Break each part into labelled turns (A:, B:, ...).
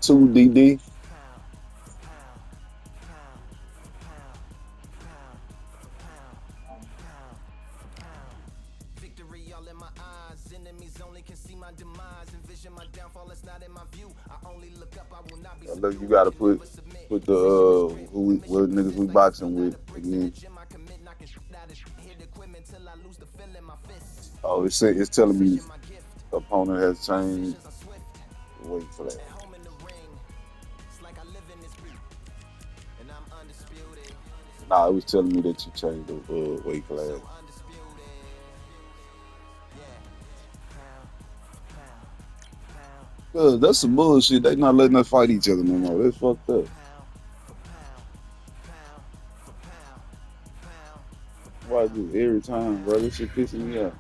A: 2 DD. Look, you gotta put the what niggas we boxing with again. Oh, it's telling me opponent has changed. Wait for that. Nah, it was telling me that you changed the weight class. Cause that's some bullshit. They not letting us fight each other no more. That's fucked up. Why I do every time, bro? This shit pissing me off.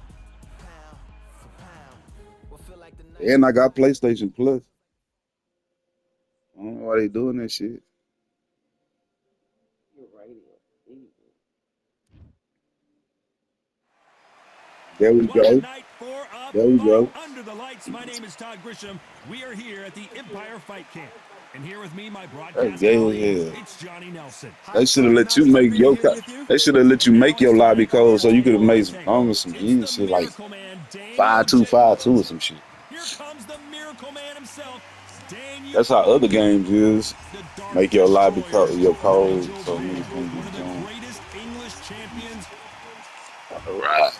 A: And I got PlayStation Plus. I don't know why they doing that shit. There we
B: What a
A: go.
B: night for a
A: There we
B: fight
A: go.
B: under the lights. My name is Todd Grisham. We are here at the Empire Fight Camp. And here with me, my
A: That's
B: broadcast
A: gay
B: colleague,
A: as hell.
B: it's Johnny Nelson.
A: They
B: Hi,
A: should have
B: Todd.
A: let
B: Now,
A: you
B: it's
A: make
B: great to be
A: your.
B: here with you.
A: They should have let you
B: And now
A: make your
B: it's
A: lobby
B: time for
A: code
B: our
A: so you could have
B: takeover
A: made some,
B: tank.
A: I don't know, some
B: It's
A: easy
B: the
A: shit like
B: Miracle Man, Daniel
A: 5252 or
B: Jacobs.
A: some shit.
B: Here comes the Miracle Man himself,
A: That's
B: Daniel
A: how other
B: Cormier.
A: games is.
B: The Dark
A: Make your lobby
B: Destroyer,
A: code, your code
B: Nigel
A: so
B: Benn,
A: niggas can't
B: one
A: get
B: of the
A: joined.
B: greatest English champions.
A: All right.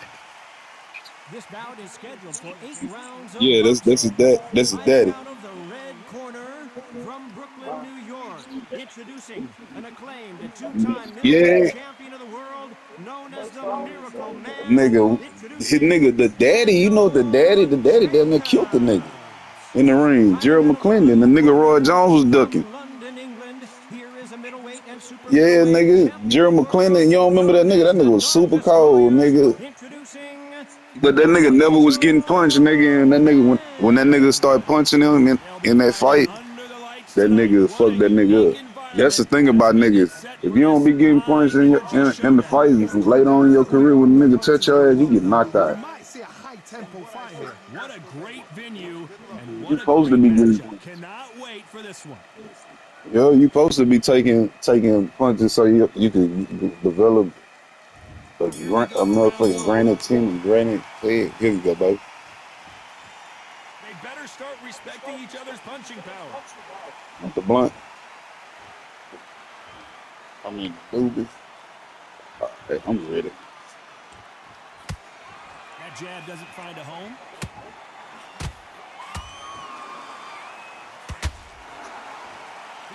C: This bout is scheduled for 8 rounds of
A: Yeah, that's his
C: boxing.
A: dad. That's his
C: Fighting
A: daddy.
C: out of the red corner from Brooklyn, New York. Introducing an acclaimed two-time middleweight
A: Yeah,
C: champion of the world known as the Miracle Man.
A: nigga. His
C: Introducing
A: nigga, the daddy, you know
C: Daniel
A: the daddy damn near killed the nigga
C: Jacobs.
A: in the ring.
C: Fighting
A: Gerald
C: out of the
A: McClendon, the
C: blue
A: nigga Roy
C: corner
A: Jones was ducking.
C: from London, England. Here is a middleweight and super
A: Yeah,
C: middleweight
A: nigga,
C: champion of
A: Gerald
C: the
A: McClendon,
C: world
A: you don't remember that
C: known
A: nigga?
C: as
A: That
C: the
A: nigga was
C: Dark
A: super cold,
C: Destroyer.
A: nigga.
C: Introducing
A: But that nigga never was getting punched, nigga. And that nigga,
C: Miracle
A: when that nigga started
C: Man.
A: punching him
B: They'll be
A: in that
B: fighting
A: fight,
B: under the lights
A: that
B: tonight.
A: nigga
B: What a
A: fucked that nigga
B: unique
A: up. That's the
B: environment
A: thing
B: as
A: about
B: we get
A: niggas.
B: set
A: If
B: for
A: you don't
B: this
A: be getting punched
B: high-energy
A: in the
B: showdown.
A: fight
D: It's not
A: later on in
D: about
A: your career
D: who
A: when the nigga touch
D: punches
A: your ass, you
D: harder,
A: get
D: though.
A: knocked
D: We
A: out.
D: might see a high-tempo fight here.
B: What a great venue and
A: You
B: what a
A: supposed to
B: great
A: be getting,
B: matchup. Cannot wait for this one.
A: yo, you supposed to be taking punches so you can develop
B: Here we
A: a
B: go, round
A: motherfucking
B: one.
A: granite team and granite head. Here you go, baby.
B: They better start respecting each other's punching power.
A: Want the blunt? I mean, doobie. Hey, I'm ready.
B: That jab doesn't find a home.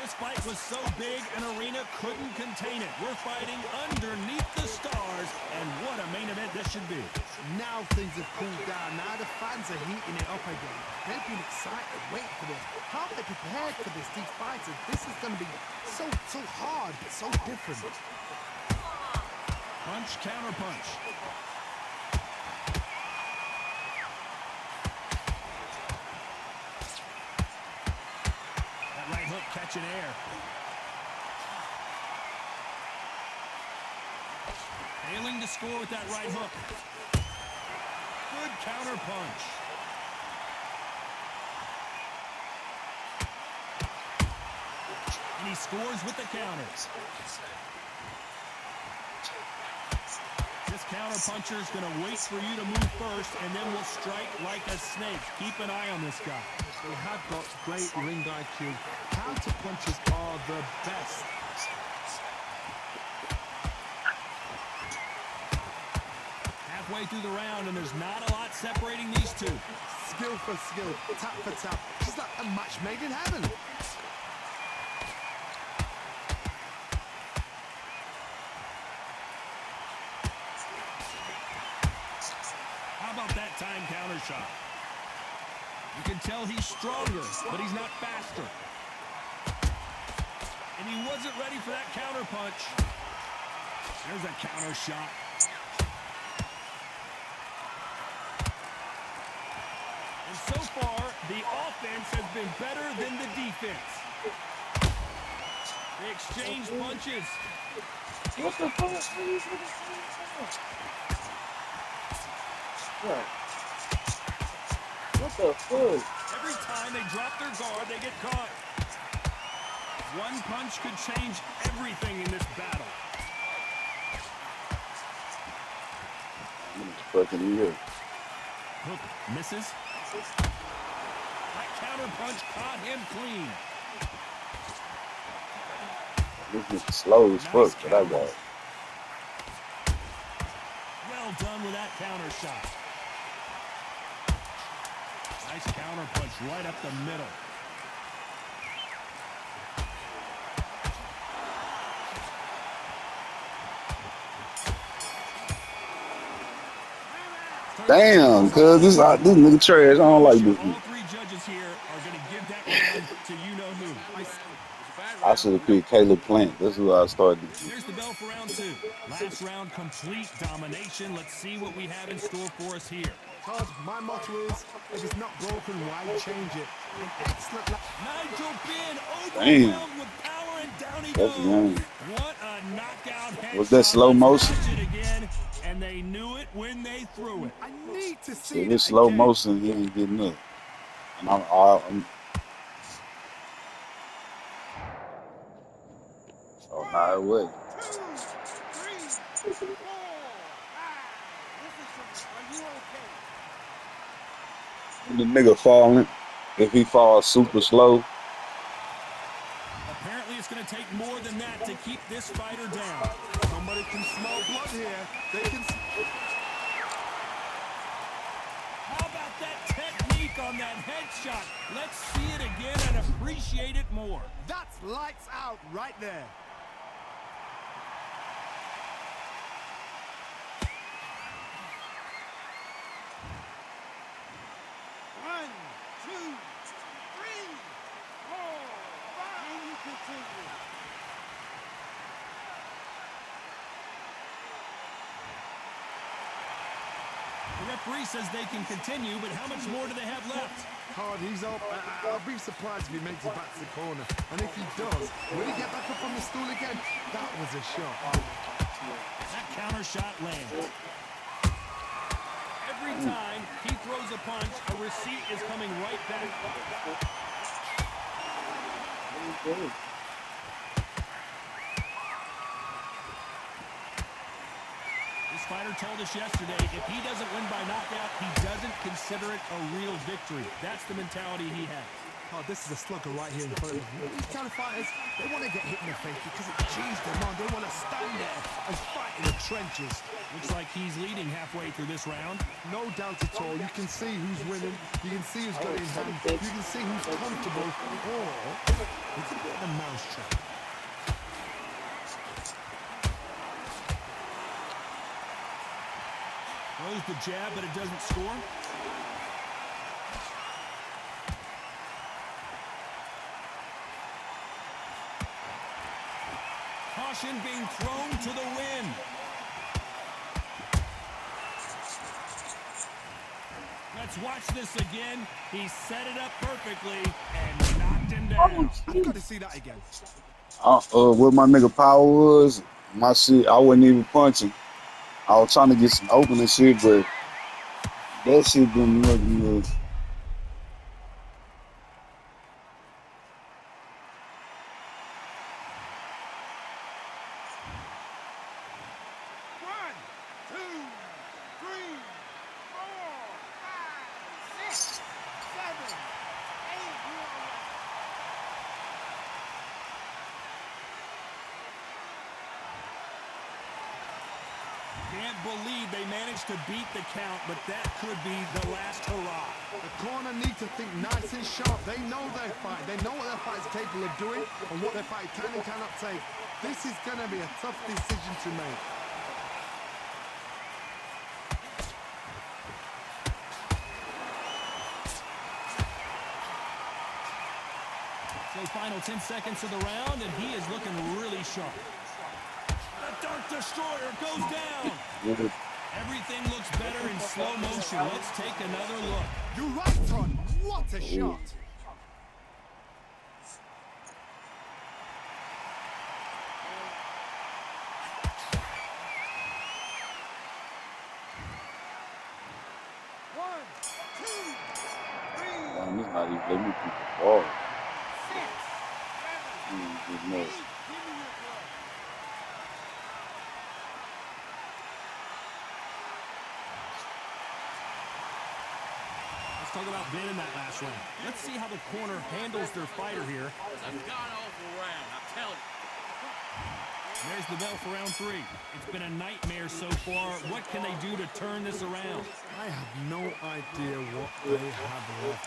B: This fight was so big, an arena couldn't contain it. We're fighting underneath the stars, and what a main event this should be.
D: Now things have cooled down. Now the fans are heating it up again. They've been excited, waiting for this. How they prepared for this, these fighters? This is going to be so hard, but so different.
B: Punch, counter punch. That right hook catching air. Failing to score with that right hook. Good counter punch. And he scores with the counters. This counter puncher is going to wait for you to move first and then will strike like a snake. Keep an eye on this guy.
D: They have got great ring IQ. Counter punches are the best.
B: Halfway through the round, and there's not a lot separating these two.
D: Skill for skill, tap for tap. It's like a match made in heaven.
B: How about that time counter shot? You can tell he's stronger, but he's not faster. And he wasn't ready for that counter punch. There's a counter shot. And so far, the offense has been better than the defense. They exchange punches.
E: What the fuck? What the fuck?
B: Every time they drop their guard, they get caught. One punch could change everything in this battle.
A: It's fucking here.
B: Hook misses. That counter punch caught him clean.
A: This nigga slow as fuck, but I got it.
B: Well done with that counter shot. Nice counter punch right up the middle.
A: Damn, cuz this nigga trash. I don't like this
B: All
A: nigga.
B: three judges here are going to give that round to you-know-who.
A: I should have picked Caleb Plant. That's who I started.
B: Here's the bell for round two. Last round, complete domination. Let's see what we have in store for us here.
D: Todd, my motto is, if it's not broken, why change it? An excellent...
B: Nigel Benn
A: Damn.
B: overwhelmed with power, and down he
A: That's
B: goes.
A: young.
B: What a knockout headshot.
A: Was that slow
B: Let's
A: motion?
B: watch it again, and they knew it when they threw it.
D: I need to see
A: If
D: that
A: it's slow
D: again.
A: motion, he ain't getting up. And I'm oh, nah, it wasn't.
D: 2, 3, 4, 5. Are you okay?
A: The nigga falling. If he falls super slow,
B: Apparently, it's going to take more than that to keep this fighter down.
D: Somebody can smell blood here. They can...
B: How about that technique on that headshot? Let's see it again and appreciate it more.
D: That's lights out right there. One, two, three, four, five. And you continue.
B: The referee says they can continue, but how much more do they have left?
D: Todd, he's up. I'll be surprised if he makes it back to the corner. And if he does, will he get back up on the stool again? That was a shot.
B: That counter shot lands. Every time he throws a punch, a receipt is coming right back. This fighter told us yesterday, if he doesn't win by knockout, he doesn't consider it a real victory. That's the mentality he has.
D: Oh, this is a slugger right here in front of them. These kind of fighters, they want to get hit in the face because it cheers them on. They want to stand there and fight in the trenches.
B: Looks like he's leading halfway through this round.
D: No doubt at all. You can see who's winning. You can see who's got it in hand. You can see who's comfortable. Or it's a bit of a mousetrap.
B: Throws the jab, but it doesn't score. Caution being thrown to the wind. Let's watch this again. He set it up perfectly and knocked him down.
D: I've got to see that again.
A: what my nigga power was, my shit, I wasn't even punching. I was trying to get some opening shit, but that shit didn't look good.
D: One, two, three, four, five, 6, 7, 8.
B: Can't believe they managed to beat the count, but that could be the last hurrah.
D: The corner need to think nice and sharp. They know their fight. They know what their fight is capable of doing and what their fight can and cannot take. This is going to be a tough decision to make.
B: So final 10 seconds of the round, and he is looking really sharp. The Dark Destroyer goes down. Everything looks better in slow motion. Let's take another look.
D: You're right, Todd. What a shot. One, two, three,
A: Damn, this not even let me keep the ball.
D: 6, 7,
A: No.
B: Let's talk about Ben in that last round. Let's see how the corner handles their fighter here.
F: I've got an awful round, I tell you.
B: There's the bell for round 3. It's been a nightmare so far. What can they do to turn this around?
D: I have no idea what they have left.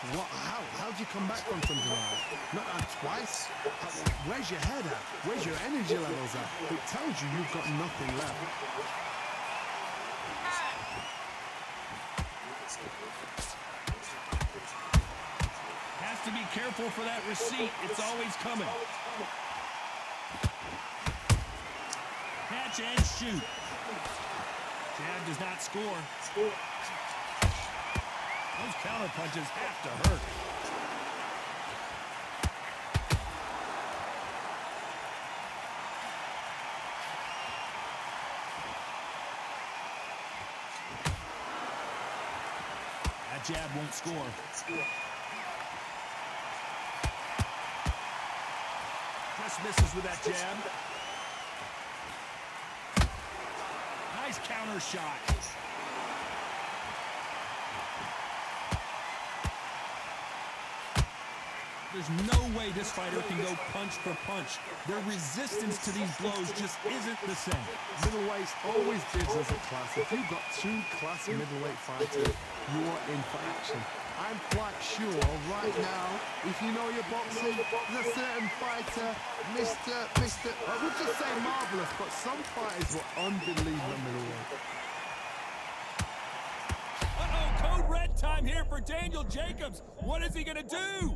D: How do you come back from something like that? Not twice? Where's your head at? Where's your energy levels at? It tells you you've got nothing left.
B: Has to be careful for that receipt. It's always coming. Catch and shoot. Jab does not score. Those counter punches have to hurt. That jab won't score. Just misses with that jab. Nice counter shot. There's no way this fighter can go punch for punch. Their resistance to these blows just isn't the same.
D: Middleweight always gives us a class. If you've got 2 class middleweight fighters, you are in for action. I'm quite sure right now, if you know your boxing, there's a certain fighter, I would just say marvelous, but some fighters were unbelievable middleweight.
B: Uh-oh, code red time here for Daniel Jacobs. What is he gonna do?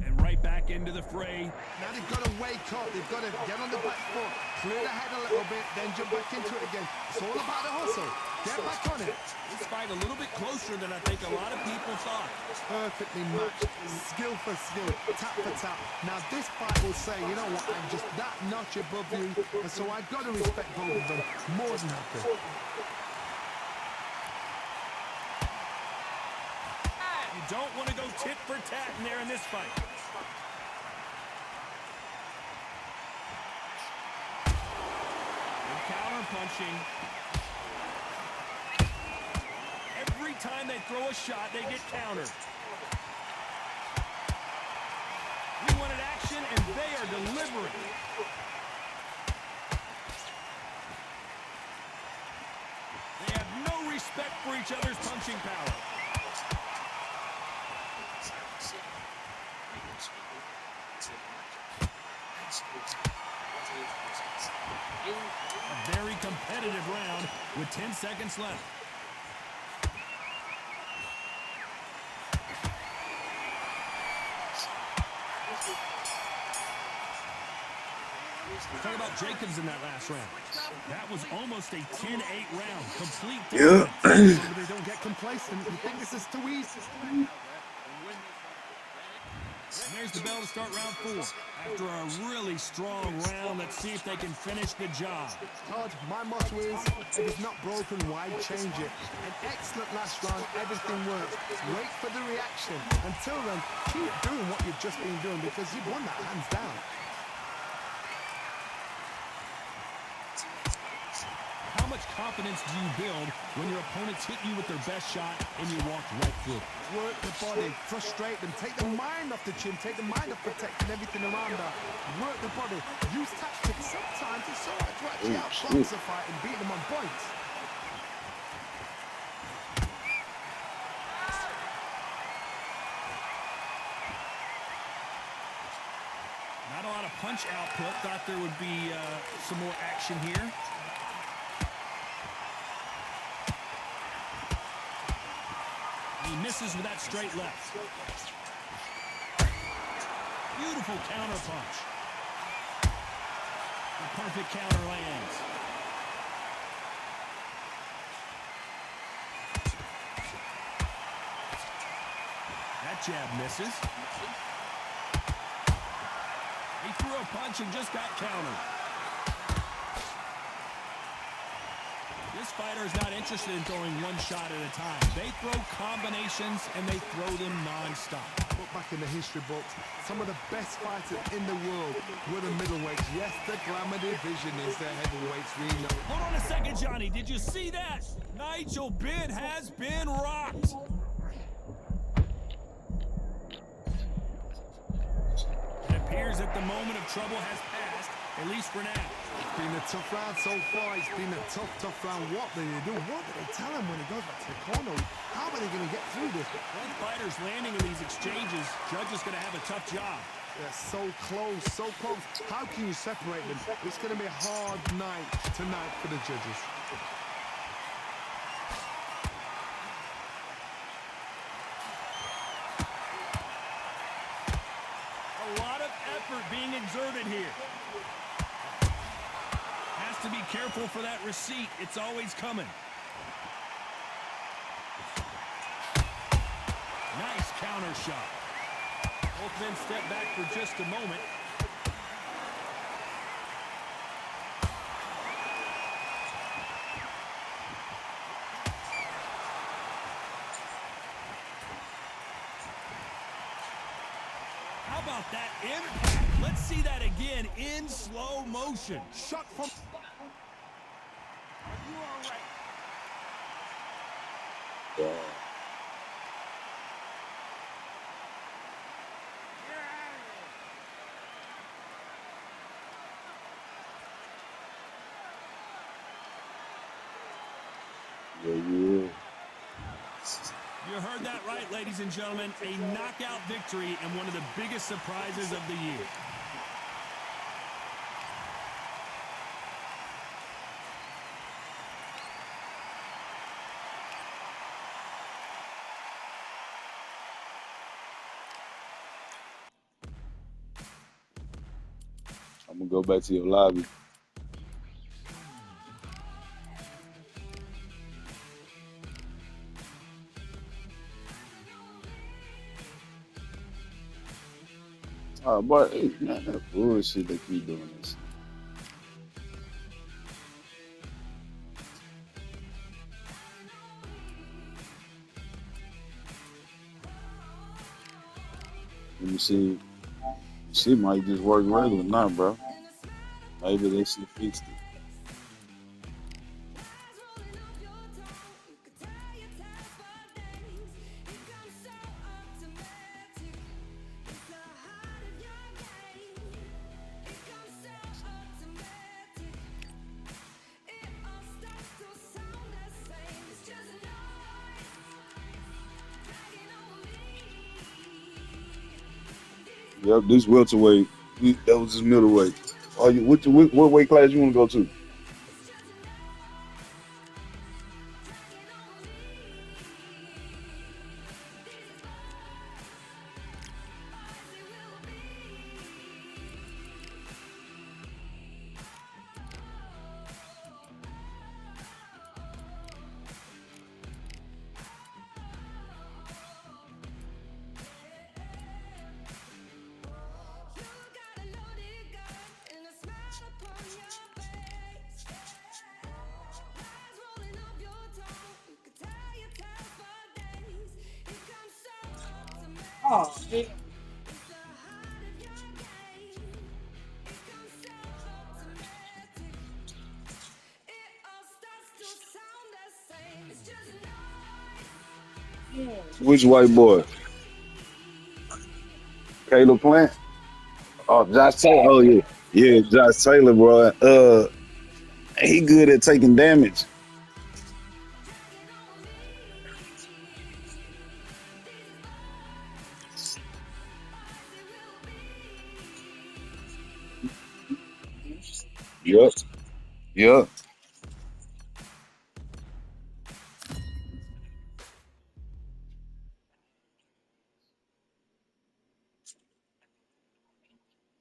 B: And right back into the fray.
D: Now they've got to wake up, they've got to get on the back foot, clear the head a little bit, then jump back into it again. It's all about the hustle. Get back on it.
B: This fight a little bit closer than I think a lot of people thought.
D: Perfectly matched, skill for skill, tap for tap. Now this fight will say, you know what, I'm just that notch above you, and so I've got to respect both of them. More than happy.
B: You don't want to go tit for tat in there in this fight. Good counter punching. Every time they throw a shot, they get countered. We wanted action, and they are delivering. They have no respect for each other's punching power. A very competitive round with 10 seconds left. Talk about Jacobs in that last round. That was almost a 10-8 round. Complete dominance.
D: They don't get complacent. You think this is too easy?
B: And there's the bell to start round 4. After a really strong round, let's see if they can finish the job.
D: Todd, my motto is, if it's not broken, why change it? An excellent last round, everything worked. Wait for the reaction. Until then, keep doing what you've just been doing because you've won that hands down.
B: How much confidence do you build when your opponents hit you with their best shot and you walk right through?
D: Work the body, frustrate them, take the mind off the chin, take the mind off protecting everything around her. Work the body, use tactics. Sometimes it's all right to actually outbox a fight and beat them on points.
B: Not a lot of punch output. Thought there would be some more action here. He misses with that straight left. Beautiful counter punch. The perfect counter lands. That jab misses. He threw a punch and just got countered. This fighter is not interested in throwing one shot at a time. They throw combinations and they throw them non-stop.
D: But back in the history books. Some of the best fighters in the world were the middleweights. Yes, the glamour division is the heavyweights. We know.
B: Hold on a second, Johnny. Did you see that? Nigel Benn has been rocked. It appears that the moment of trouble has passed, at least for now.
D: It's been a tough round so far. It's been a tough round. What do they do? What do they tell him when he goes back to the corner? How are they going to get through this?
B: Both fighters landing in these exchanges. Judge is going to have a tough job.
D: They're so close, so close. How can you separate them? It's going to be a hard night tonight for the judges.
B: A lot of effort being exerted here. Has to be careful for that receipt. It's always coming. Nice counter shot. Both men step back for just a moment. How about that impact? Let's see that again in slow motion.
D: Shot from...
C: Are you all right? You're out of there.
A: Yeah, yeah.
B: You heard that right, ladies and gentlemen. A knockout victory and one of the biggest surprises of the year.
A: I'm gonna go back to your lobby. Oh, boy, hey, man, that bullshit they keep doing this. Let me see. She might just work regular now, bro. Maybe they should fix it. Yep, this welterweight. That was his middleweight. Oh, what weight class you want to go to?
E: Oh, shit.
A: Which white boy? Caleb Plant? Oh, Josh Taylor. Oh yeah, yeah, Josh Taylor, bro. He good at taking damage. Yep, yep.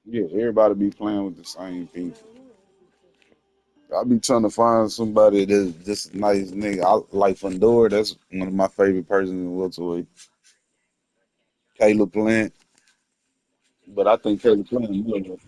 A: Yeah, everybody be playing with the same people. I be trying to find somebody that's just a nice nigga. I like Fundora. That's one of my favorite persons in welterweight. Caleb Plant, but I think Caleb Plant.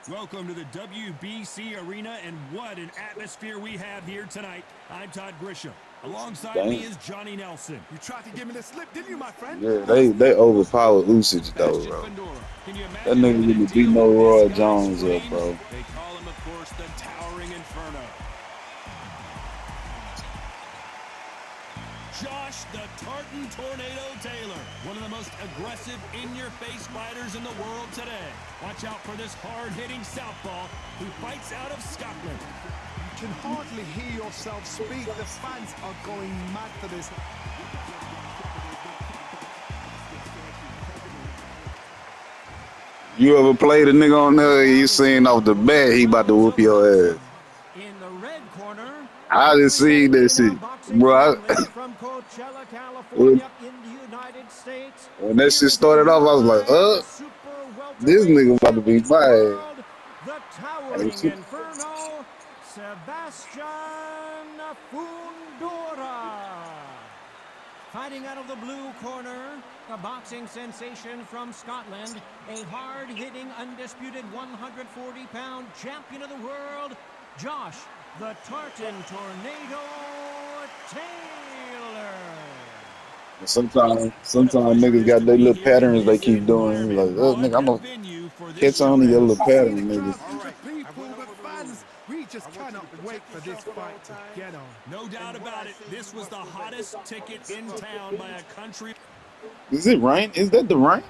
B: Welcome to the WBC Arena, and what an atmosphere we have here tonight. I'm Todd Grisham. Alongside me
A: Damn.
B: is Johnny Nelson.
D: You tried to give me the slip, didn't you, my friend?
A: Yeah, they overpowered Usage though,
B: Sebastian
A: bro.
B: Fundora. Can you
A: That
B: imagine
A: nigga
B: having to
A: really beat
B: deal
A: no
B: with this
A: Roy
B: guy's
A: Jones up,
B: flames?
A: bro.
B: They call him, of course, the Towering Inferno. Josh the Tartan Tornado Taylor, one of the most aggressive in-your-face fighters in the world today. Watch out for this hard-hitting southpaw who fights out of Scotland.
D: You can hardly hear yourself speak. The fans are going mad for this.
A: You ever played a nigga on there? You seen off the bat he about to whoop your ass.
C: In the red corner,
A: I just seen that
C: representing
A: shit,
C: a boxing
A: bro.
C: family from Coachella, California, in the United States.
A: When that
C: Here
A: shit
C: is the
A: started off, I was like,
C: the super
A: this
C: welterweight
A: nigga about to be
C: champion of the
A: my
C: world, the
A: ass.
C: Towering Inferno, Sebastian Fundora. Fighting out of the blue corner, a boxing sensation from Scotland, a hard-hitting, undisputed 140-pound champion of the world, Josh the Tartan Tornado Taylor.
A: Sometimes
B: What a pleasure it
A: niggas
B: is
A: got
B: to
A: their
B: be
A: little
B: here in
A: patterns they
B: this
A: keep doing. He's like,
B: environment.
A: oh,
B: What
A: nigga, I'm
B: a
A: gonna
B: venue for this
A: catch on to your
B: showdown.
A: little
D: See
A: pattern,
D: the
A: niggas.
D: crowd, the people, the fans. We just cannot wait for this fight to get on.
B: No doubt about it, this was the hottest ticket in town by a country.
A: Is it rain? Is that the rain?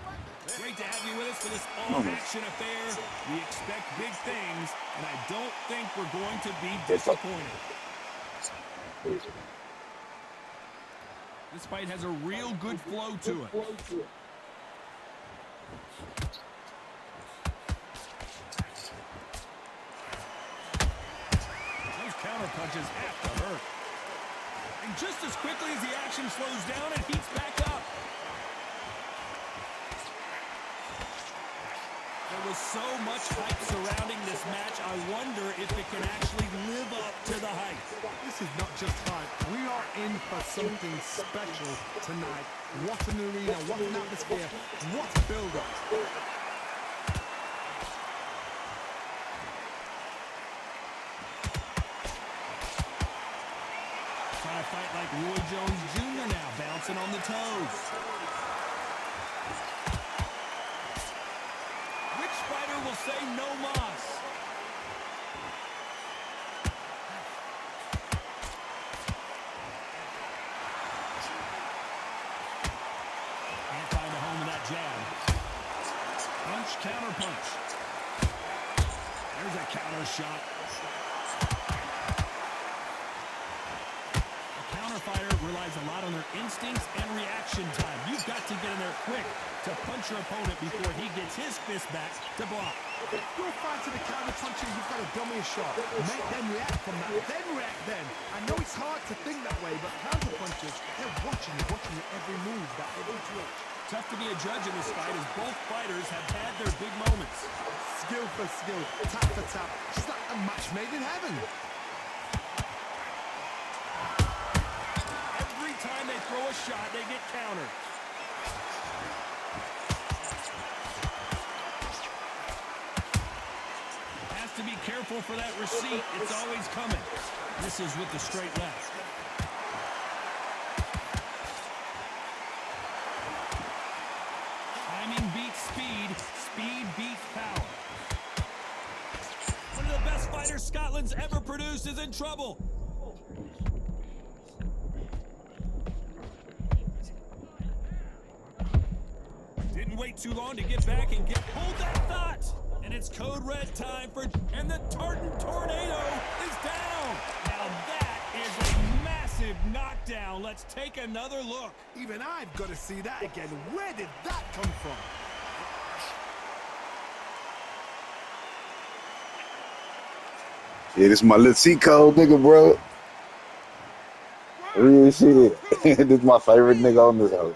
B: Great to have you with us for this all-action affair. We expect big things, and I don't think we're going to be disappointed. This fight has a real good flow to it. Those counter punches have to hurt. And just as quickly as the action slows down, it heats back up. There was so much hype surrounding this match, I wonder if it can actually live up to the hype.
D: This is not just hype. We are in for something special tonight. What an arena, what an atmosphere, what a build-up.
B: Trying to fight like Roy Jones Jr. now, bouncing on the toes. Which fighter will say no mas? Can't find a home with that jab. Punch, counter punch. There's a counter shot. Fighter relies a lot on their instincts and reaction time. You've got to get in there quick to punch your opponent before he gets his fist back to block.
D: You're fighting the counter punching, you've got to dummy a shot. Make them react from that, then react then. I know it's hard to think that way, but counter punchers, they're watching your every move, that every twitch.
B: Tough to be a judge in this fight as both fighters have had their big moments.
D: Skill for skill, tap for tap, just like a match made in heaven.
B: Time they throw a shot, they get countered. Has to be careful for that receipt. It's always coming. This is with the straight left. Timing beats speed. Speed beats power. One of the best fighters Scotland's ever produced is in trouble. Didn't wait too long to get back and hold that thought. And it's code red time for, and the Tartan Tornado is down. Now that is a massive knockdown. Let's take another look.
D: Even I've got to see that again. Where did that come from?
A: Yeah, this my little C code nigga, bro. Real shit. This my favorite nigga on this house.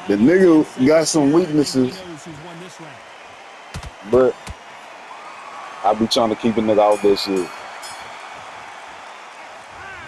A: The nigga got some weaknesses, but I be trying to keep a nigga out that shit.
B: Let's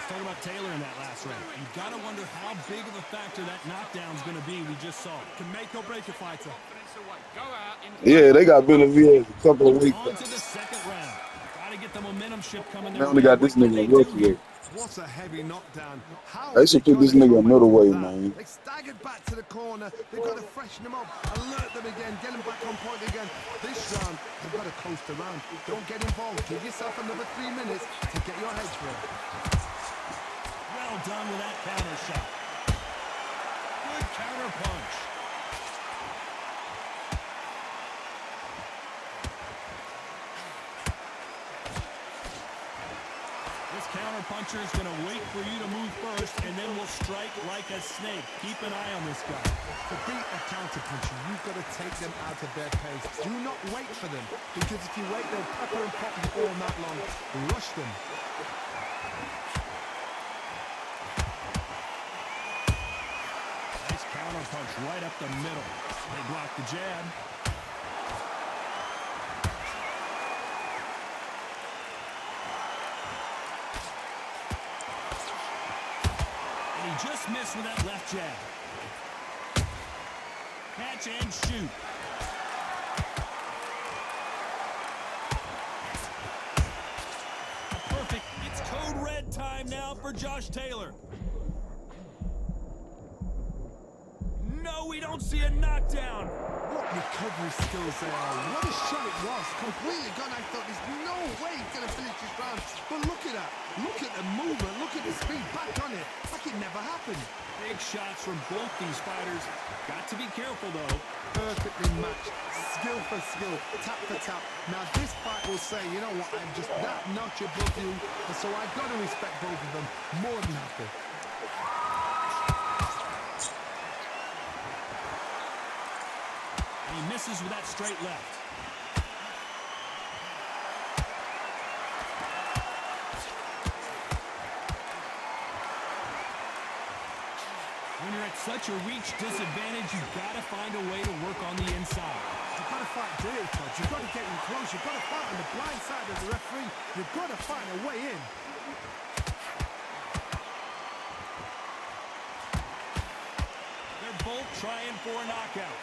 B: talk about Taylor in that last That's right. You've got to wonder how big of a factor that knockdown's going to be. We just saw it.
D: Can make or break a fighter.
F: Confidence away. Go out in
A: Yeah, they got Benavidez a couple of weeks.
B: On to the second round. Got to get the momentum shift coming
A: They
B: their
A: only
B: way.
A: got this
B: What can
A: nigga
B: they
A: in
B: do
A: welterweight.
B: here?
D: What a heavy knockdown. How
A: They should put this nigga in middleweight, man.
D: They staggered back to the corner. They've got to freshen them up, alert them again, get them back on point again. This round, they've got to coast around. Don't get involved. Give yourself another 3 minutes to get your head straight.
B: Well done with that counter shot. Good counter punch. This counter puncher is going to wait for you to move first, and then will strike like a snake. Keep an eye on this guy.
D: To beat a counter puncher, you've got to take them out of their pace. Do not wait for them, because if you wait, they'll pepper and pop you all night long. Rush them.
B: Nice counter punch right up the middle. They block the jab. And he just missed with that left jab. Catch and shoot. Perfect. It's code red time now for Josh Taylor. No, we don't see a knockdown.
D: What recovery skills they are. What a shot it was. Completely gone. I thought there's no way he's going to finish this round. But look at that. Look at the movement. Look at the speed. Back on it. Like it never happened.
B: Big shots from both these fighters. Got to be careful, though.
D: Perfectly matched. Skill for skill. Tap for tap. Now this fight will say, you know what, I'm just that notch above you. And so I've got to respect both of them more than happy.
B: And he misses with that straight left. When you're at such a reach disadvantage, you've got to find a way to work on the inside.
D: You've got to fight dirty, Todd. You've got to get in close. You've got to fight on the blind side of the referee. You've got to find a way in.
B: They're both trying for a knockout.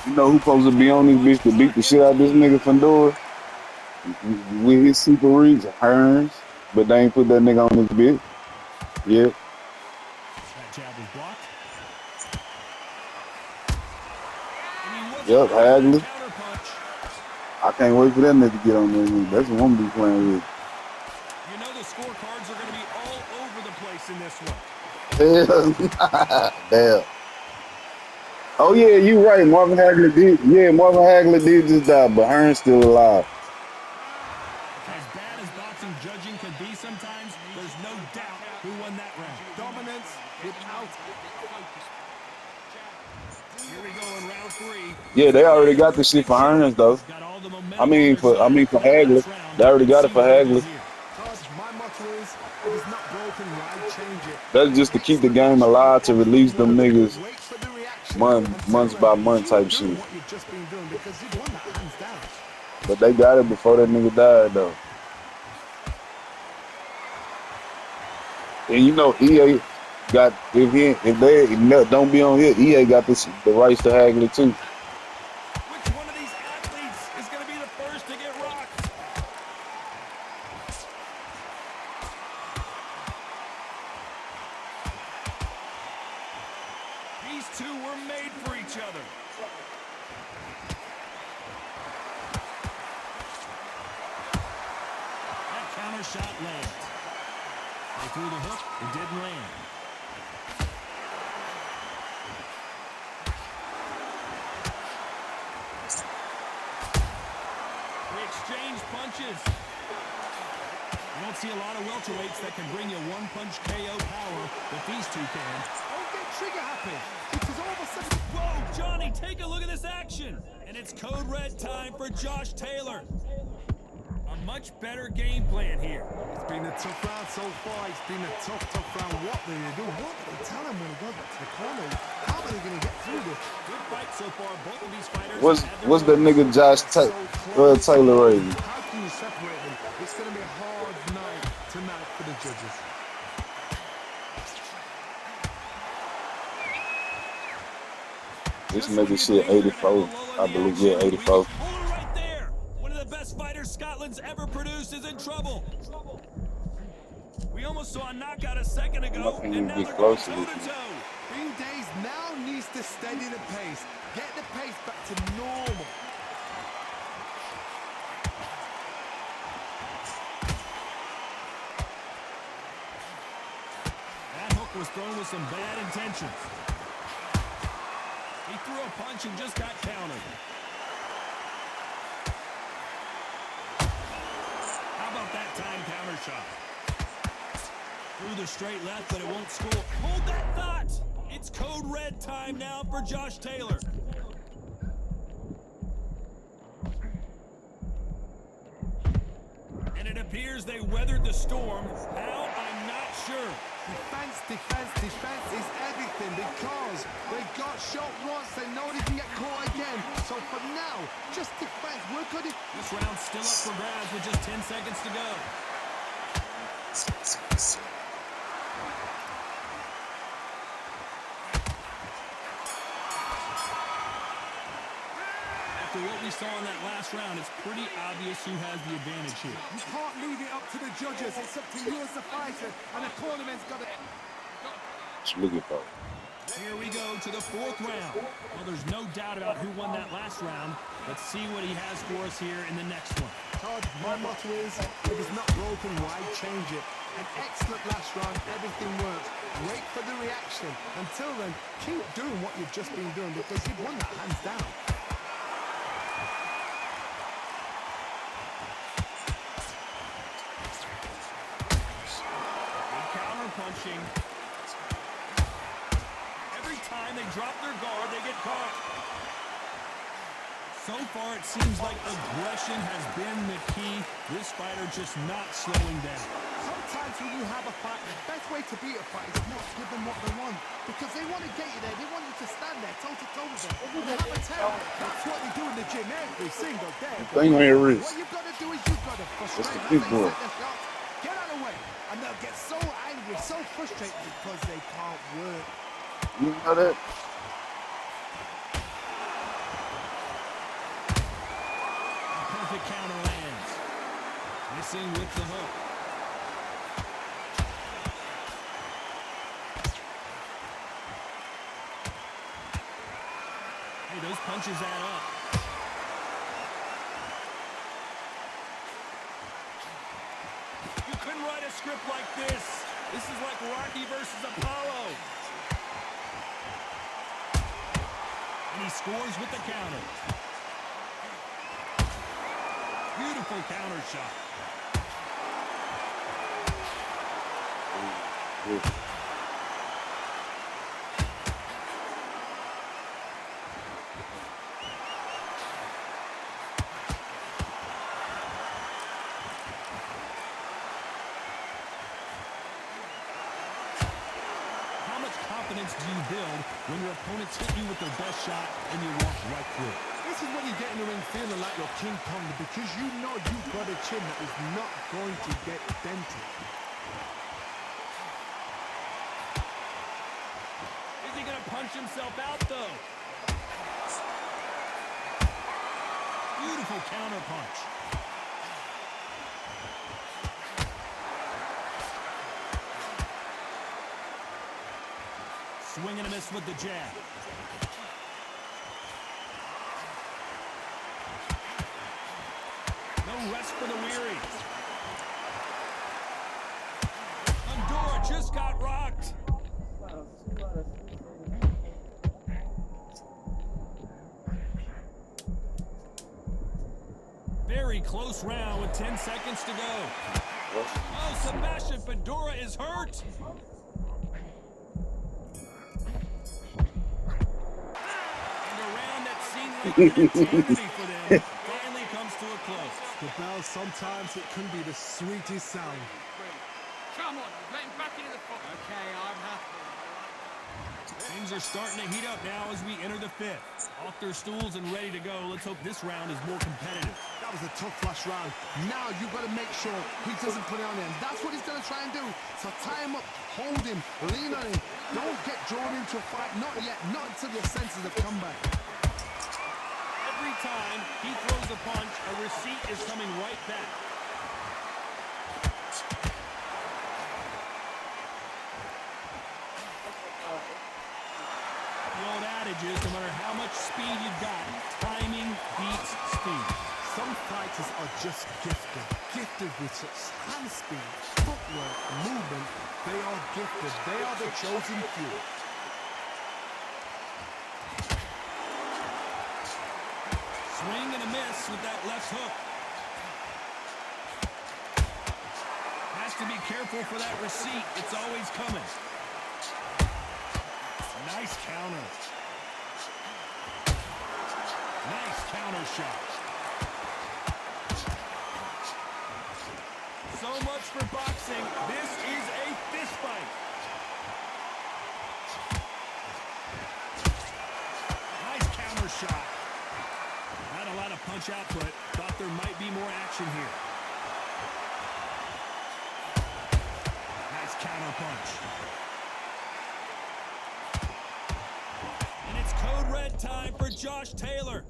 A: You know who supposed to be on this bitch to beat the shit out of this nigga Fundora? With his super reach, Hearns. But they ain't put that nigga on this bitch. Yeah.
B: That jab was blocked. And he was
A: Yep, Hagley.
B: counter punch.
A: I can't wait for that nigga to get on there. That's what I'm gonna be playing with.
B: You know the scorecards are going to be all over the place in this one.
A: Hell, damn. Oh yeah, you right. Marvin Hagler did. Yeah, Marvin Hagler did just die, but Hearns still alive.
B: As bad as boxing judging can be sometimes, there's no doubt who won that round.
D: Dominance without.
B: Here we go in round 3.
A: Yeah, they already got the shit for Hearns though.
B: Got all the momentum
A: I mean for Hagler.
B: this round.
A: They already got it for Hagler.
D: Todd, my motto is, if it's not broken, why change it?
A: That's just to keep the game alive, to release them niggas
D: Wait for the reaction.
A: months by month type shit.
D: What you've just been doing, because you've won that hands down.
A: But they got it before that nigga died though. And you know EA got if they don't be on here, EA got the rights to Hagler too.
B: Which one of these athletes is going to be the first to get rocked? These two were made for each other. That counter shot lands. They threw the hook, it didn't land. They exchange punches. You don't see a lot of welterweights that can bring you one-punch KO power, but these two can.
D: Don't get trigger happy, because all of a sudden,
B: Whoa, Johnny, take a look at this action. And it's code red time for Josh Taylor. A much better game plan here.
D: it's been a tough round so far. It's been a tough round. What do they do? What do they tell him when he goes back to the corner? How are they going to get through this?
B: Good fight so far. Both of these fighters
A: What's that nigga Josh Taylor rating?
D: How can you separate them? It's going to be a hard night tonight for the judges.
A: make this shit
B: They're gonna have a
A: 84.
B: lull in
A: I
B: the
A: believe,
B: action.
A: yeah,
B: We
A: 84.
B: hold it right there. One of the best fighters Scotland's ever produced is in trouble. We almost saw a knockout a second
A: I'm not
B: ago,
A: gonna
B: and
A: even
B: now
A: get
B: they're going
A: close to this one.
B: toe-to-toe.
D: Bean Days now needs to steady the pace. Get the pace back to normal.
B: That hook was thrown with some bad intentions. He threw a punch and just got countered. How about that time counter shot? Through the straight left, but it won't score. Hold that thought! It's code red time now for Josh Taylor. And it appears they weathered the storm. How? I'm not sure.
D: Defense, defense, defense is everything because they got shot once, they know they can get caught again. So for now, just defense. Work on it.
B: This round's still up for grabs with just 10 seconds to go. After what we saw in that last round, it's pretty obvious who has the advantage here.
D: You can't leave it up to the judges. It's up to you as the fighter, and the tournament's got to.
A: What you looking for?
B: Here we go to the fourth round. Well, there's no doubt about who won that last round. Let's see what he has for us here in the next one.
D: Todd, my motto is, if it's not broken, why change it? An excellent last round, everything works. Wait for the reaction. Until then, keep doing what you've just been doing because you've won that hands down.
B: Good counter punching. Every time they drop their guard, they get caught. So far, it seems like aggression has been the key. This fighter just not slowing down.
D: Sometimes when you have a fight, the best way to beat a fight is not give them what they want. Because they want to get you there. They want you to stand there toe-to-toe with them. They have a tail. That's what they do in the gym every single day.
A: Thing on your wrist.
D: What you've got to do is you've got to frustrate
A: That's the
D: them.
A: big
D: They
A: boy.
D: set the shots, get out of the way. And they'll get so angry, so frustrated because they can't work.
A: You know that?
B: Perfect counter lands. Missing with the hook. Hey, those punches add up. You couldn't write a script like this. This is like Rocky versus Apollo. And he scores with the counter. Beautiful counter shot. How much confidence do you build when your opponents hit you with their best shot and you walk right through it?
D: This is when you get in the ring feeling like you're King Kong because you know you've got a chin that is not going to get dented.
B: Is he going to punch himself out, though? Beautiful counter punch. Swing and a miss with the jab. No rest for the weary. Andorra just got rocked. Very close round with 10 seconds to go. Oh, Sebastian Fedora is hurt. And a round that seemed like an eternity for them finally comes to a close.
D: The bell, sometimes it can be the sweetest sound.
F: Come on, let him back into the fight.
C: Okay, I'm happy.
B: Things are starting to heat up now as we enter the fifth. Off their stools and ready to go. Let's hope this round is more competitive.
D: That was a tough last round. Now you've got to make sure he doesn't put it on him. That's what he's going to try and do. So tie him up, hold him, lean on him. Don't get drawn into a fight. Not yet. Not until your senses have come back.
B: Every time he throws a punch, a receipt is coming right back. The old adage is, no matter how much speed you've got, timing beats speed.
D: Some fighters are just gifted with such hand speed, footwork, movement. They are gifted. They are the chosen few.
B: Swing and a miss with that left hook. Has to be careful for that receipt. It's always coming. Nice counter. Nice counter shot. So much for boxing. This is a fist fight. Nice counter shot. Not a lot of punch output. Thought there might be more action here. Nice counter punch. And it's code red time for Josh Taylor.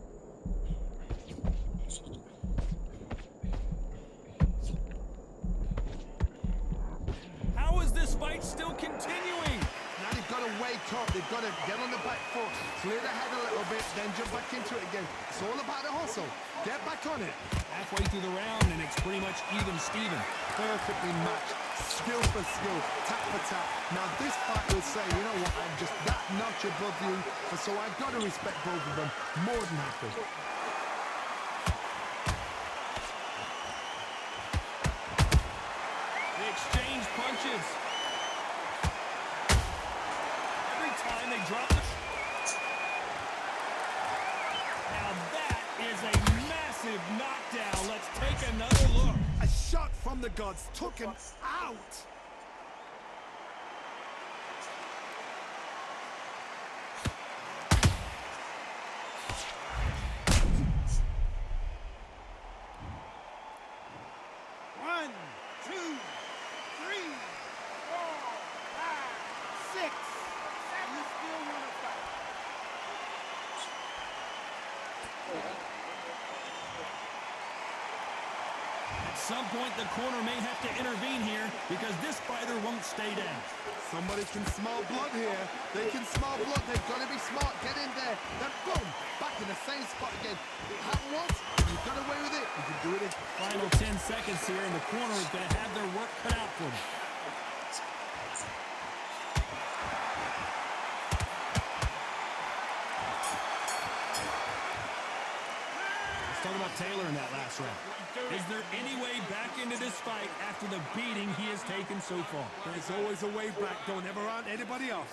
B: How is this fight still continuing?
D: Now they've got to wake up. They've got to get on the back foot, clear the head a little bit, then jump back into it again. It's all about the hustle. Get back on it.
B: Halfway through the round, and it's pretty much even Steven.
D: Perfectly matched. Skill for skill, tap for tap. Now this fight will say, you know what, I'm just that notch above you, and so I've got to respect both of them. More than happy.
B: They exchange punches. Every time they drop the... Now that is a massive knockdown. Let's take another look.
D: A shot from the gods took him out.
E: One, two, three, 4, 5, 6. And you still want to fight.
B: At some point, the corner may have to intervene here because this fighter won't stay down.
D: Somebody can smell blood here. They can smell blood. They've got to be smart. Get in there. Then boom, back in the same spot again. It happened once. You got away with it. You can do it again.
B: Final 10 seconds here, and the corner is going to have their work cut out for them. Let's talk about Taylor in that last round. Is there any way back into this fight after the beating he has taken so far?
D: There's always a way back. Don't ever run anybody else.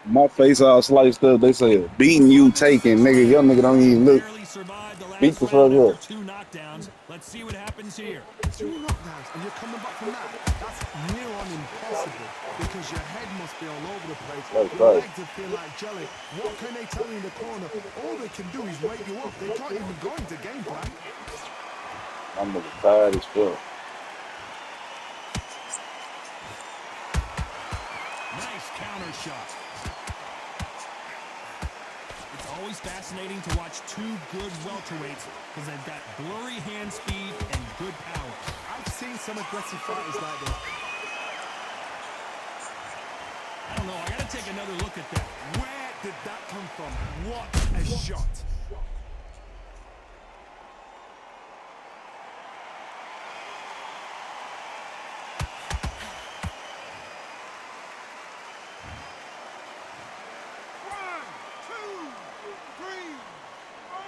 A: My face all sliced up. They say beating you, taking, nigga. Your nigga don't even look.
B: Barely survived the
A: Beat
B: last
A: the
B: round
A: fuck
B: after
A: up.
B: 2 knockdowns. Let's see what happens here.
D: 2 knockdowns and you're coming back from that. That's near on impossible because your head must be all over the place.
A: That's
D: Your
A: right.
D: legs will feel like jelly. What can they tell you in the corner? All they can do is wake you up. They can't even go into game plan.
A: I'm nigga tired as fuck.
B: Nice counter shot. It's always fascinating to watch 2 good welterweights because they've got blurry hand speed and good power.
D: I've seen some aggressive fighters like this.
B: I don't know. I got to take another look at that.
D: Where did that come from? What a shot.
E: One, two, three, 4,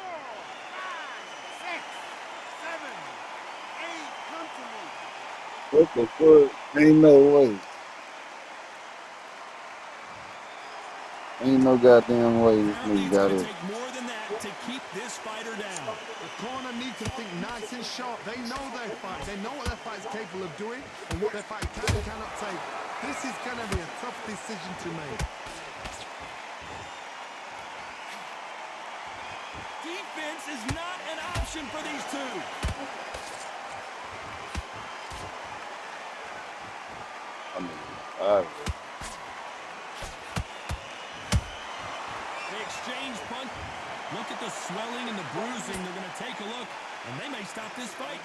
E: 5, 6, 7, 8. Come to me.
A: What the fuck? Ain't no way. Ain't no goddamn way this
B: Apparently,
A: nigga
B: it's
A: got
B: going to
A: it.
B: take more than that to keep this fighter down.
D: The corner need to think nice and sharp. They know their fight. They know what their fight's capable of doing and what their fight can and cannot take. This is going to be a tough decision to make.
B: Defense is not an option for these two.
A: I'm tired.
B: They exchange punch. Look at the swelling and the bruising, they're going to take a look, and they may stop this fight.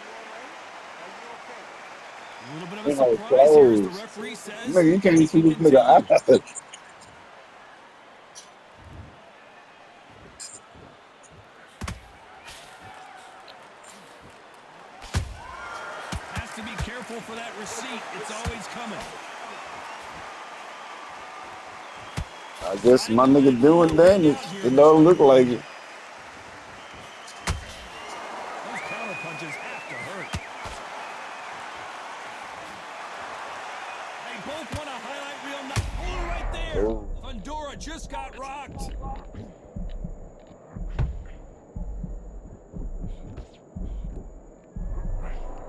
B: A little bit of a
A: They like
B: surprise here as the
A: clothes.
B: referee says
A: Nigga, you can't even
B: he
A: see
B: can
A: this nigga
B: continue.
A: eyes.
B: Has to be careful for that receipt. It's always coming.
A: I guess my
B: Trying to
A: nigga
B: let one
A: doing
B: ring
A: damage.
B: out here
A: It
B: in this
A: don't
B: third
A: look like
B: quarter.
A: it.
B: Those counter punches have to hurt. They both want a highlight reel. Oh, right there.
A: Oh.
B: Fundora just got rocked.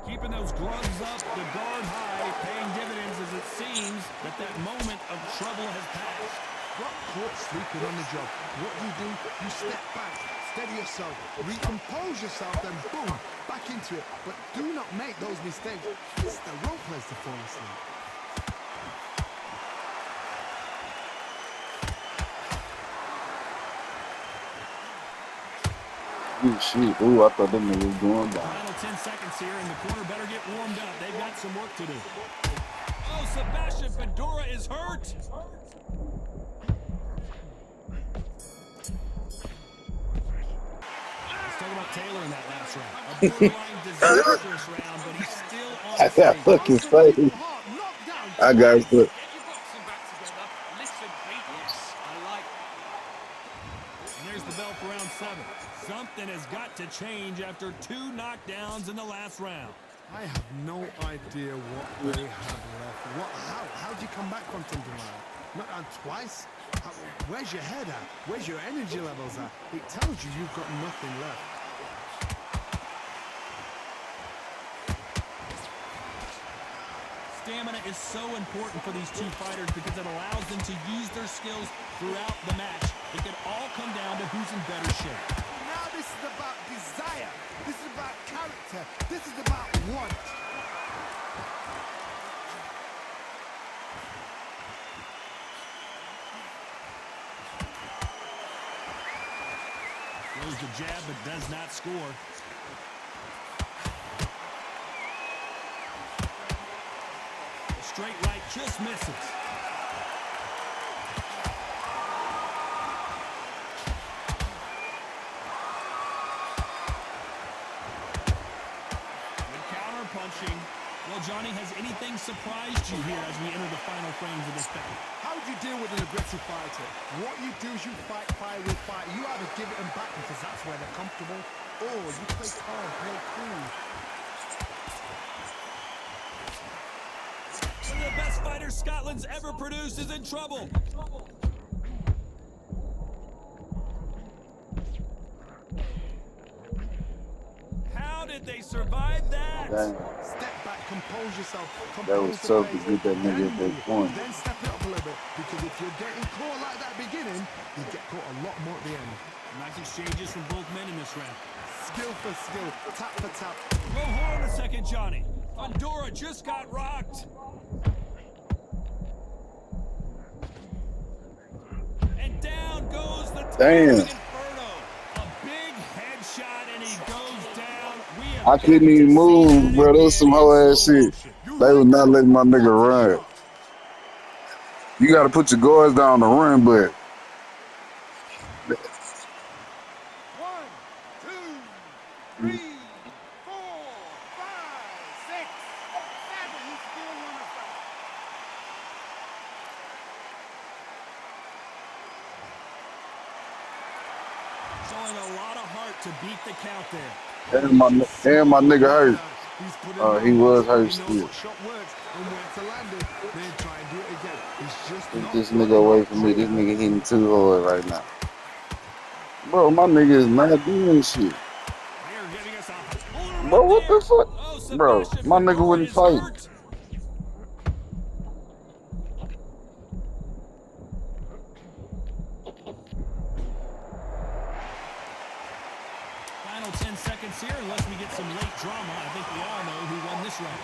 B: Keeping those gloves up, the guard high, paying dividends as it seems that moment of trouble has passed.
D: Got caught sleeping on the job. What do? You step back, steady yourself, recompose yourself, then boom, back into it. But do not make those mistakes. It's the role players to fall asleep.
A: Ooh, shit. Ooh, I thought that nigga was going down.
B: Final 10 seconds here, and the corner better get warmed up. They've got some work to do. Oh, Sebastian Fundora is hurt. Let's talk about Taylor in that last round. A borderline disastrous round, but he's still on
A: I
B: the
A: got
B: stage.
A: fucking face. I got
F: Get
A: foot.
F: your boxing back together. Listen, beat. Yes, I like.
B: And there's the bell for round 7. Something has got to change after 2 knockdowns in the last round.
D: I have no idea what they have left. How do you come back from something like that? Not on twice? Where's your head at? Where's your energy levels at? It tells you you've got nothing left.
B: Stamina is so important for these two fighters because it allows them to use their skills throughout the match. It can all come down to who's in better shape.
D: Now this is about desire. This is about character. This is about want.
B: Throws the jab but does not score. A straight right just misses. Good counter punching. Well, Johnny, has anything surprised you here as we enter the final frames of this battle?
D: How do you deal with an aggressive fighter? What you do is you fight fire with fire. You either give it them back because that's where they're comfortable, or you play calm, play cool.
B: One of the best fighters Scotland's ever produced is in trouble. How did they survive that?
A: Damn.
D: Step back, compose yourself.
A: That was
D: Compose
A: tough
D: the
A: to
D: pace,
A: get that nigga
D: then
A: at that
D: move,
A: point.
D: then step it up a little bit. Because if you're getting caught like that beginning, you get caught a lot more at the end.
B: Nice exchanges from both men in this round.
D: Skill for skill, tap for tap.
B: Well, hold on a second, Johnny. Fundora just got rocked. And down goes the
A: Damn.
B: Inferno. A big headshot, and he goes down. We have
A: I couldn't even move, bro. That was some whole ass shit. They was not letting my nigga run. You gotta put your guards down to run, but
E: 1, 2, 3, 4, 5, 6, 7. He's still on the fight.
B: showing a lot of heart to beat the count there.
A: and my nigga hurt.
D: He's put
A: He was hurt
D: He knows
A: still.
D: what shot works and where to land it. Then try and do it again. He's just
A: Get
D: not
A: this
D: got
A: nigga
D: the
A: away
D: right
A: from me. This
D: trigger.
A: nigga hitting too hard right now. Bro, my nigga is not doing shit.
B: They are giving us a hold
A: Bro,
B: right
A: what
B: there.
A: the fuck?
B: Oh,
A: Bro,
B: Sebastian
A: my nigga
B: Fundora
A: wouldn't
B: is
A: fight.
B: hurt. Final 10 seconds here, unless we get some late drama. I think we all know who won this round.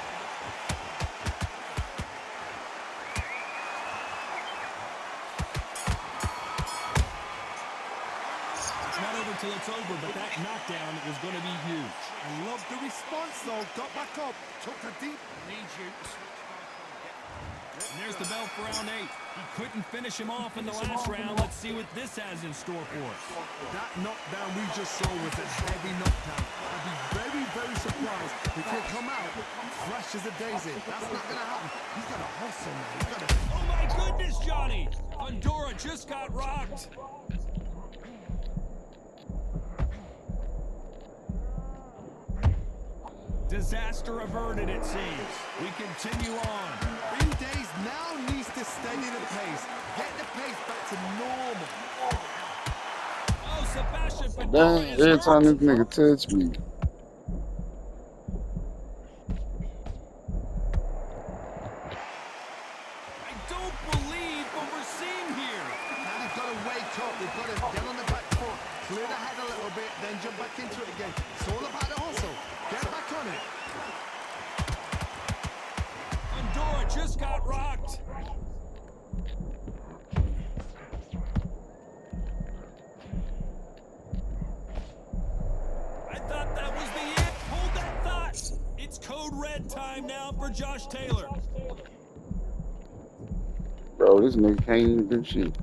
B: It's not over till it's over, but that knockdown is going to be huge.
D: I love the response though. Got back up, took a deep.
F: Needs you to switch back on.
B: And there's the bell for round 8. He couldn't finish him off in the last round. Let's see what this has in store for us.
D: That knockdown we just saw was a heavy knockdown. I'd be very, very surprised if he'll come out fresh as a daisy. That's not going to happen. He's got to hustle now. He's got to...
B: Oh my goodness, Johnny! Fundora just got rocked. Disaster averted, it seems. We continue on.
D: Days now needs to steady the pace. Get the pace back to normal.
B: Oh, Sebastian Fundora
A: Damn,
B: is
A: every time this
B: hurt.
A: nigga touch me.
B: I don't believe what we're seeing here.
D: Now they've got to wake up. They've got to get on the back foot, clear the head a little bit, then jump back into it again. It's all about the hustle. Get back on it.
B: Fundora just got rocked. I thought that was the end. Hold that thought. It's code red time now for Josh Taylor.
A: Bro, this nigga can't even do shit.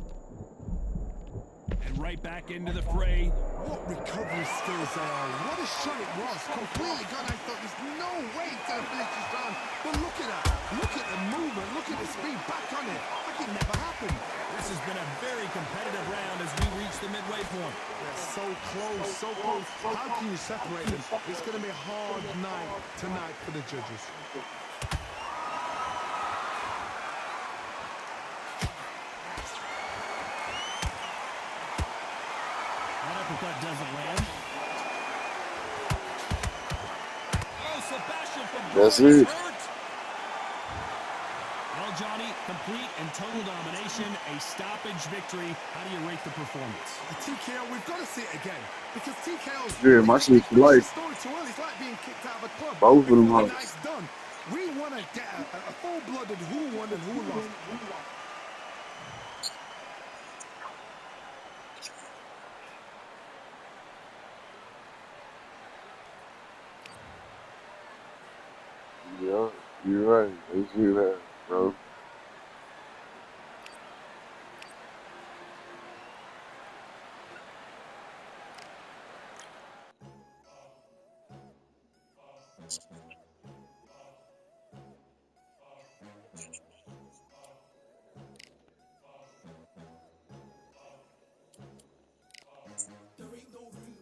B: And right back into the fray.
D: What recovery skills they are. What a shot it was. Completely gone. I thought there's no way he's going to finish this round. But look at that. Look at the movement. Look at the speed. Back on it. Like it never happened.
B: This has been a very competitive round as we reach the midway point.
D: They're so close, so close. How can you separate them? It's going to be a hard night tonight for the judges.
B: That uppercut doesn't land. Oh, Sebastian
A: That's
B: Fundora is
A: it.
B: hurt. Well, Johnny, complete and total domination, a stoppage victory. How do you rate the performance?
D: A TKO, we've got to see it again. Because TKO's...
A: Yeah, my shit's like
D: story too early. It's like being kicked out of a club.
A: both of them
D: Before the
A: hoes.
D: night's done. We want to get a full-blooded who won and who lost.
A: Yeah, you're right. They see that, bro.
G: There ain't no room.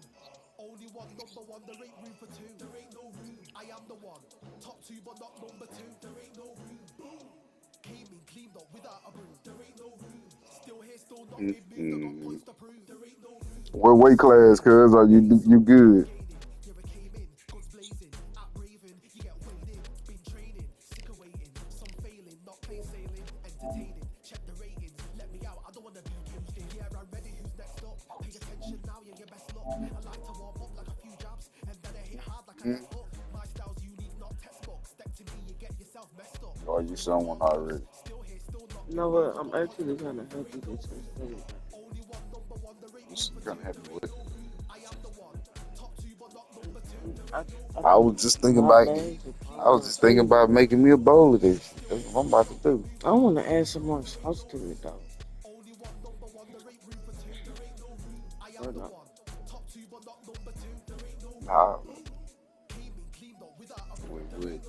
G: Only one number one. There ain't room for two. There ain't no room. I am the one. Top two, but not number two. There ain't no room. Boom. Came in, cleaned up without a broom. There ain't no room. Still here, still not been moved. I got points to prove. There ain't no room.
A: What weight class, cuz? Are you good?
G: Yeah, I came in, guns blazing, at raving, you get weighed in, been training, sick of waiting, some failing, not plain sailing, entertaining, check the ratings, let me out, I don't wanna be caged in, yeah, I'm ready, who's next up, pay attention now, yeah, your best luck, I like to warm up like a few jabs, and then I hit hard like I messed up, my style's unique, not textbook, step to me, you get yourself messed up,
A: Or you someone already?
G: still here, still not,
H: You know what? I'm actually kind of happy with this.
G: only one number one, there ain't
A: You kind of happy with it.
G: I am the one, top two, but not number two,
A: I was just thinking about. I was just thinking about making me a bowl of this. That's what I'm about to do.
H: I want to add some more sauce to it though.
G: only one number one, there ain't room for two, there ain't no room, I am
H: Or
G: the
H: not.
G: one, top two, but not number two, there ain't no room.
A: Nah,
G: Came in, cleaned up without a broom.
A: wait, wait.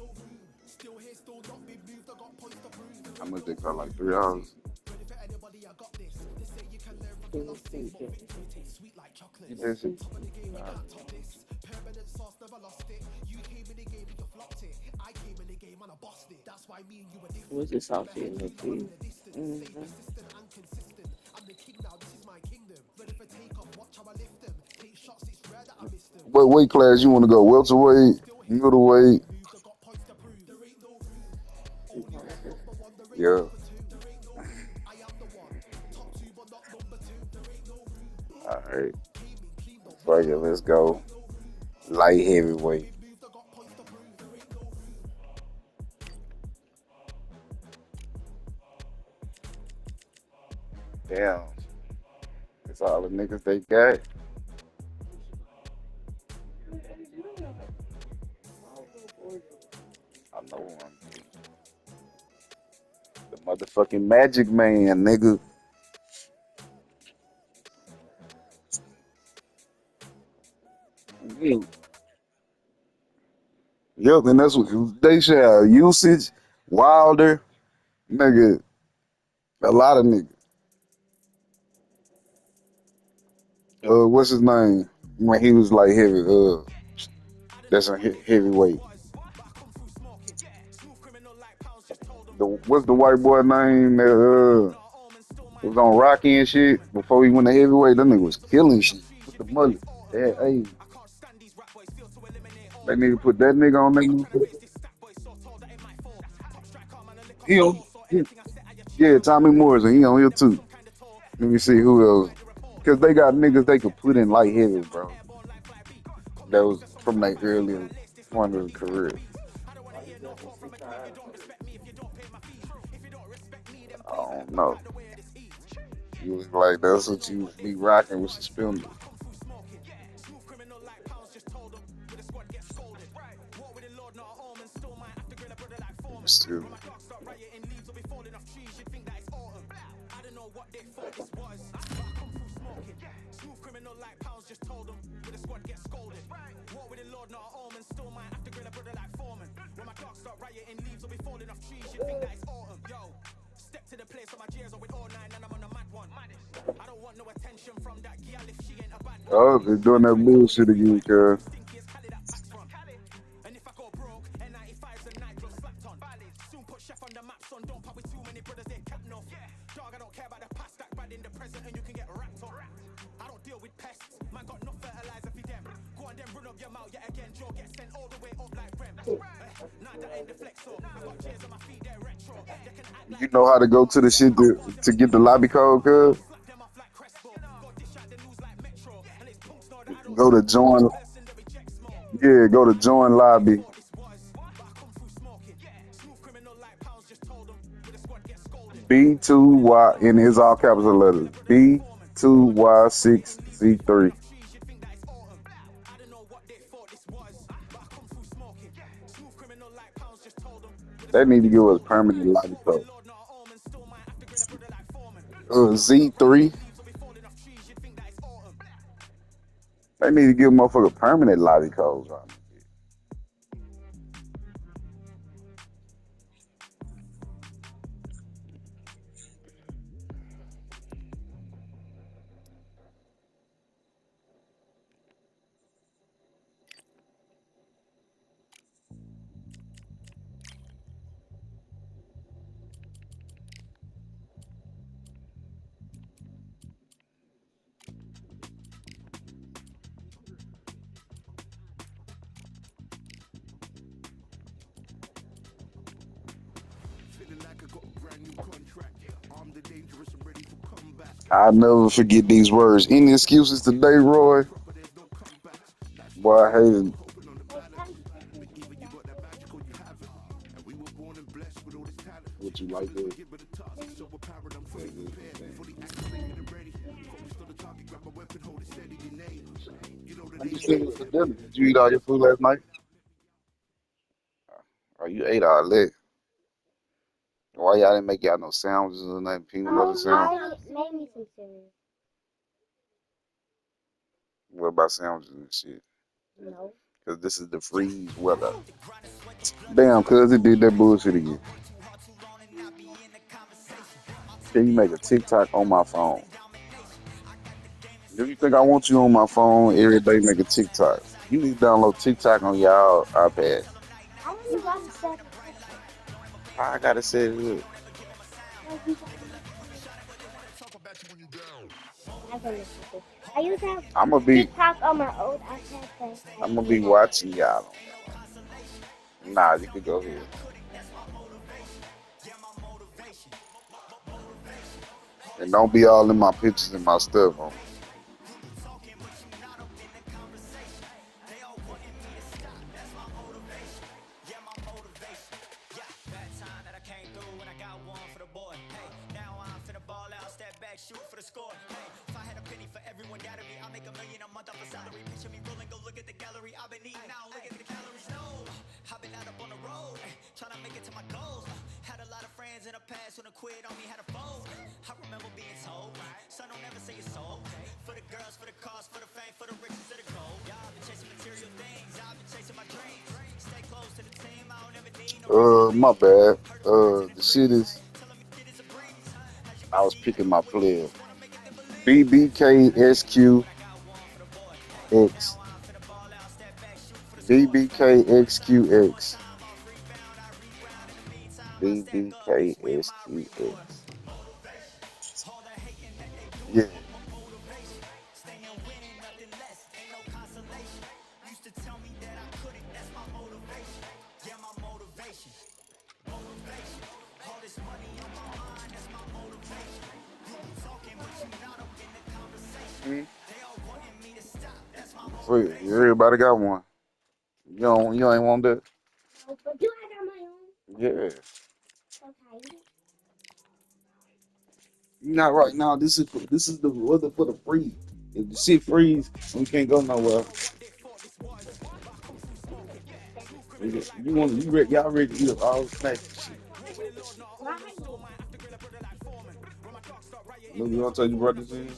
G: Still here, still not been moved. I got points to prove.
A: How much they cost? Like $3.
G: Ready for anybody? I got this. They say you can learn from the lost things, but victory tastes sweet like chocolate.
A: You did it.
G: Top of the game, you can't top this. Permanent sauce, never lost it. You came in the game and you flopped it. I came in the game and I bossed it. That's why me and you were different.
H: What's this sauce in the tea?
G: Stay persistent and consistent. I'm the king now. This is my kingdom. Ready for takeoff. Watch how I lift them. Take shots. It's rare that I miss them.
A: What weight class you want to go? Welterweight, middleweight?
G: Moved. I got points to prove. There ain't no room. Only one number one. There ain't
A: Yeah.
G: room for two. There ain't no room. I am the one. Top two, but not number two. There ain't no room.
A: All right.
G: Came in, cleaned up.
A: Fuck it, let's go. Light heavyweight.
G: Moved. I got points to prove. There ain't no room.
A: Damn. That's all the niggas they got. I know one. The motherfucking Magic Man, nigga. Yeah. Yep, and that's what they share usage, Wilder, nigga, a lot of niggas. What's his name? When he was like heavy, that's a heavyweight. What's the white boy name that was on Rocky and shit before he went to heavyweight? That nigga was killing shit with the mullet. Yeah, hey, they need to put that nigga on there. He on, yeah, Tommy Morrison, he on here too. Let me see who else. Because they got niggas they could put in light heavy, bro. That was from their earlier point of the career. I don't know. You was like, that's what you be rocking with suspenders. Still. Oh, they're doing that bullshit again, cuz. You know how to go to the shit to get the lobby code, cuz? Go to join. Yeah, go to join lobby. B2Y, and it's all capital letters. B2Y6Z3. They need to give us permanent lobby code. Z3. They need to give motherfucker permanent lobby codes on. I'll never forget these words. Any excuses today, Roy? Boy, I hate it. What you like there? Did you eat all your food last night? Oh, you ate all that. Why y'all didn't make y'all no sandwiches or nothing? Peanut butter sandwich?
I: Made me some cereal.
A: What about sandwiches and shit?
I: No.
A: Because this is the freeze weather. Damn, cuz it did that bullshit again. Can you make a TikTok on my phone? Do you think I want you on my phone every day make a TikTok? You need to download TikTok on y'all iPad.
I: You gotta set it.
A: I gotta set it up.
I: I used to have
A: I'm be
I: TikTok on my old iPad.
A: I'm gonna be watching y'all. Nah, you could go here. And don't be all in my pictures and my stuff. Huh?
G: trying to make it to my goals. Had a lot of friends in the past when I quit on me, had a fold. I remember being told, son, don't ever say it's sold. For the girls, for the cars, for the fame, for the riches, for the gold. Yeah, I've been chasing material things, I've been chasing my dreams. Stay close to the team, I don't ever need no
A: My bad. The shit is. I was picking my player. BBKSQX. BBKXQX. BBKSQX. Yeah. Wait, everybody got one. You ain't want that?
I: Oh, but do I got my own?
A: Yeah.
I: Okay.
A: Not right now. This is the weather for the freeze. If the shit freeze, we can't go nowhere. Y'all ready to eat all snacks and shit.
I: Right.
A: Look, you want to tell you brought this in?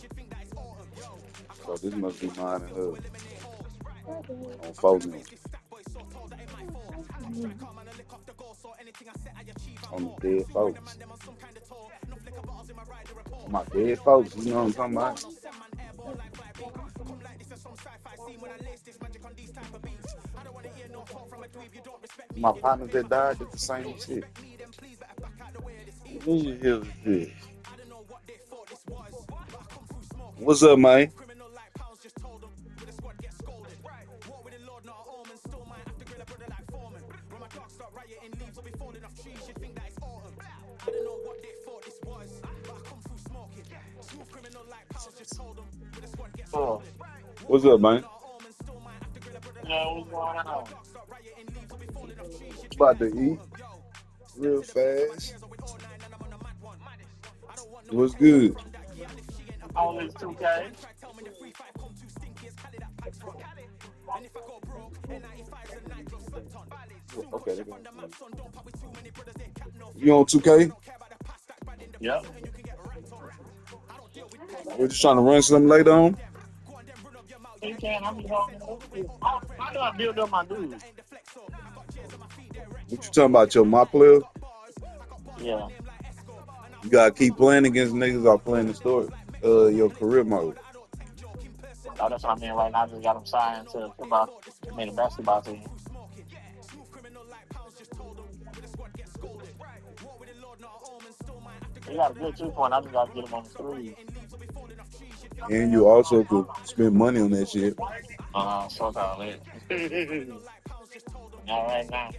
A: So this must be mine and her. On Foden. On the dead folks. My dead folks, you know what I'm talking about? My partners that died did the same shit. Who the hell is this? What's up, man?
J: Oh,
A: What's up, man?
J: yeah, what's going on?
A: About to eat real fast. What's good?
J: Only 2K.
A: Okay. You on 2K?
J: Yep.
A: We're just trying to run something later on.
J: You can. I'm just on. How do I build up my dudes?
A: What you talking about, your my player?
J: Yeah.
A: You gotta keep playing against niggas or playing the story. Your career mode.
J: Oh, that's what I mean right now. I just got them signed to football. I mean, the basketball team. They got a good 2-point. I just got to get them on the 3.
A: And you also could spend money on that shit.
J: Fuck all that. Not right now.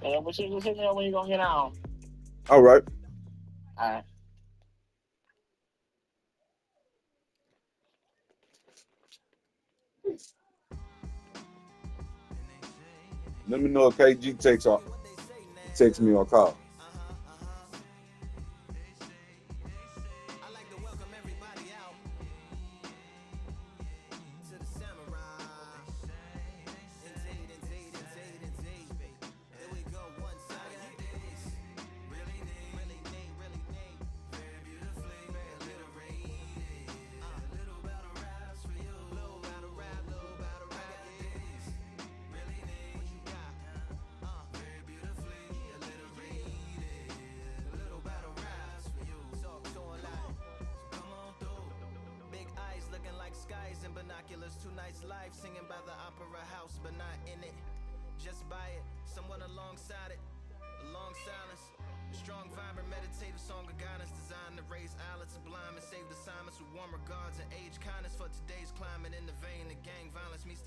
J: Yeah, but you just hit me up when you gonna get on.
A: All right.
J: All right.
A: Let me know if KG text me or call.
G: Warm regards and age kindness for today's climate in the vein of gang violence meets